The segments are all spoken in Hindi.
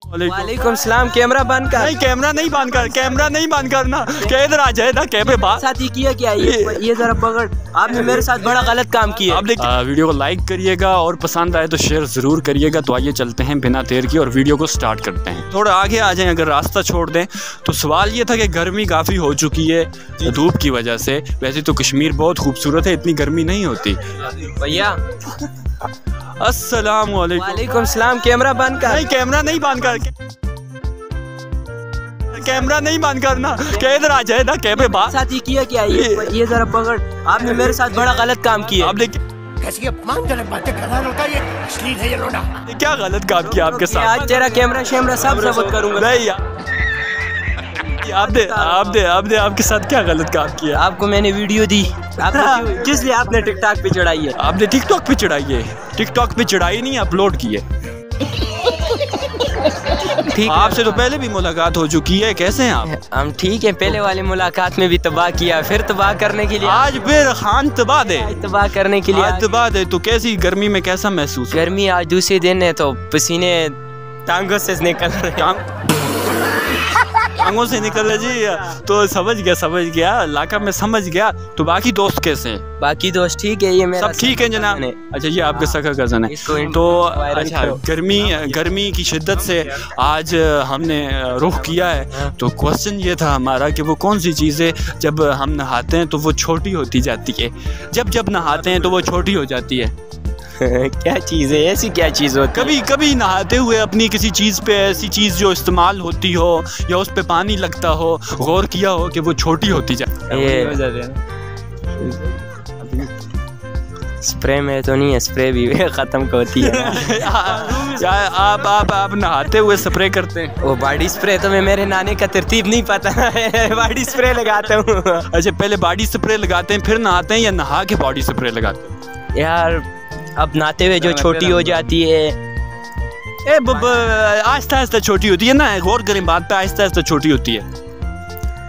वालेकुम सलाम। कैमरा बंद कर। नहीं, कैमरा नहीं बंद कर, कैमरा नहीं बंद करना। इधर आ जाए ना, कैमरे बात साथी किया क्या ये जरा पकड़। आपने मेरे साथ बड़ा गलत काम किया। आप देखिए, वीडियो को लाइक करिएगा और पसंद आए तो शेयर जरूर करिएगा। तो आइए चलते हैं बिना देर की और वीडियो को स्टार्ट करते हैं। थोड़ा आगे आ जाएं, अगर रास्ता छोड़ दें तो सवाल ये था कि गर्मी काफ़ी हो चुकी है धूप की वजह से। वैसे तो कश्मीर बहुत खूबसूरत है, इतनी गर्मी नहीं होती। भैया अस्सलाम वालेकुम सलाम। कैमरा बंद कर। नहीं, कैमरा नहीं बंद कर, कैमरा नहीं बंद करना। इधर आ जाए ना, कैमरे बात साथी किया क्या ये जरा पकड़। आपने मेरे साथ बड़ा गलत काम किया। आप देखिए कैसी अपमानजनक बातें कर रहा है ये अश्लील है ये लोडा। क्या गलत काम किया आपके साथ। आज तेरा कैमरा शैमरा सब जब्त करूंगा। नहीं आपने आपके साथ क्या गलत काम किया। आपको मैंने वीडियो दी, किस लिए आपने टिकटॉक पे चढ़ाई है। आपने टिकटॉक पे चढ़ाई है। टिकटॉक पे चढ़ाई नहीं, अपलोड की है। ठीक, आपसे तो पहले भी मुलाकात हो चुकी है। कैसे हैं आप। हम ठीक है। पहले वाली मुलाकात में भी तबाह किया, फिर तबाह करने के लिए आज फिर खान तबाह दे। तबाह करने के लिए आज तबाह दे। तो कैसी गर्मी में कैसा महसूस। गर्मी आज दूसरे दिन है तो पसीने टांगों से निकल रहे। टांगों से निकल रहे जी। तो समझ गया इलाका में समझ गया। तो बाकी दोस्त कैसे हैं। बाकी दोस्त ठीक है। ये मेरा सब ठीक है जनाब। अच्छा, ये आपका सगा कज़न है। तो अच्छा, गर्मी की शिद्दत से आज हमने रुख किया है। तो क्वेश्चन ये था हमारा कि वो कौन सी चीज़ें जब हम नहाते हैं तो वो छोटी होती जाती है, जब नहाते हैं तो वो छोटी हो जाती है। क्या चीज़ है ऐसी, क्या चीज़ होती है। कभी नहाते हुए अपनी किसी चीज़ पे ऐसी चीज़ जो इस्तेमाल होती हो या उस पे पानी लगता हो, गौर किया हो कि वो छोटी होती जाए। स्प्रे में तो नहीं है, स्प्रे भी ख़त्म होती है। आप नहाते हुए स्प्रे करते हैं। वो बॉडी स्प्रे तो मैं मेरे नाने का तरतीब नहीं पता है। बॉडी स्प्रे लगाता हूँ। अच्छा, पहले बॉडी स्प्रे लगाते हैं फिर नहाते हैं या नहा के बॉडी स्प्रे लगाते हैं। यार अब नहाते हुए जो छोटी हो जाती है। आहिस्ता आहिस्ता छोटी होती है ना। गौर करें बात पे, आहिस्ता आहिस्ता छोटी होती है।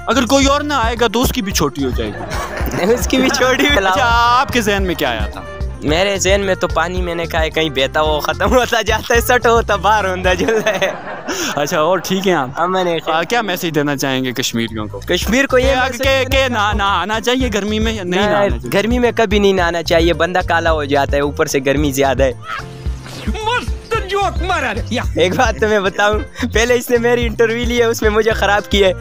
अगर कोई और ना आएगा तो उसकी भी छोटी हो जाएगी। उसकी भी छोटी। अच्छा, आपके जहन में क्या आया था। मेरे जहन में तो पानी मैंने कहा कहीं बहता वो खत्म होता जाता है, सट होता बाहर होता जल्द है। अच्छा, और ठीक है आप। मैंने क्या मैसेज देना चाहेंगे कश्मीरियों को। कश्मीर को ये के नहाना चाहिए गर्मी में या नहीं। गर्मी में कभी नहीं नहाना चाहिए, बंदा काला हो जाता है, ऊपर से गर्मी ज्यादा है। एक बात तो मैं बताऊं, पहले इसने मेरी इंटरव्यू ली है, उसमें मुझे खराब किया है।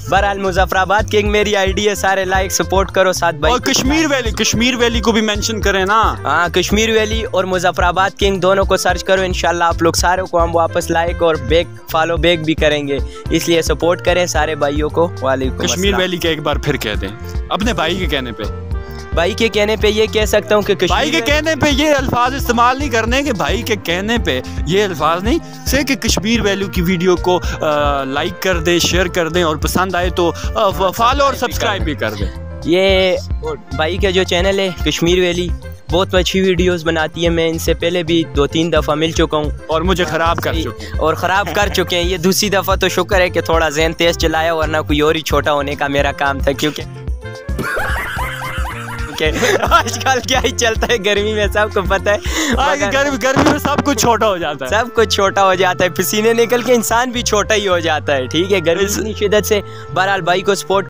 बहरहाल मुजफ्फराबाद किंग मेरी आईडी है, सारे लाइक सपोर्ट करो साथ भाई। और कश्मीर वैली को भी मेंशन करें ना। हाँ, कश्मीर वैली और मुजफ्फराबाद किंग दोनों को सर्च करो। इंशाल्लाह आप लोग सारों को हम वापस लाइक और फॉलो बैक भी करेंगे, इसलिए सपोर्ट करें सारे भाइयों को। वालेकुम। कश्मीर वैली के एक बार फिर कह दें अपने भाई के कहने पे। भाई के कहने पे ये कह सकता हूँ कि भाई के कहने पे ये अल्फाज इस्तेमाल नहीं करने के। भाई के कहने पे ये अल्फाज नहीं से कि कश्मीर वैल्यू की वीडियो को लाइक कर दें, शेयर कर दें और पसंद आए तो फॉलो और सब्सक्राइब भी कर दें। ये भाई का जो चैनल है कश्मीर वैली, बहुत अच्छी वीडियोस बनाती है। मैं इनसे पहले भी 2-3 दफ़ा मिल चुका हूँ और मुझे ख़राब कर चुके हैं। ये दूसरी दफ़ा तो शुक्र है कि थोड़ा ज़हन तेज़ चलाया, वरना कोई और ही छोटा होने का मेरा काम था। क्योंकि आजकल क्या ही चलता है, गर्मी में सबको पता है। गर्मी में सब कुछ छोटा हो जाता है। सब कुछ छोटा हो जाता है, पसीने निकल के इंसान भी छोटा ही हो जाता है। ठीक है, गर्मी इतनी शिद्दत से। बहरहाल भाई को सपोर्ट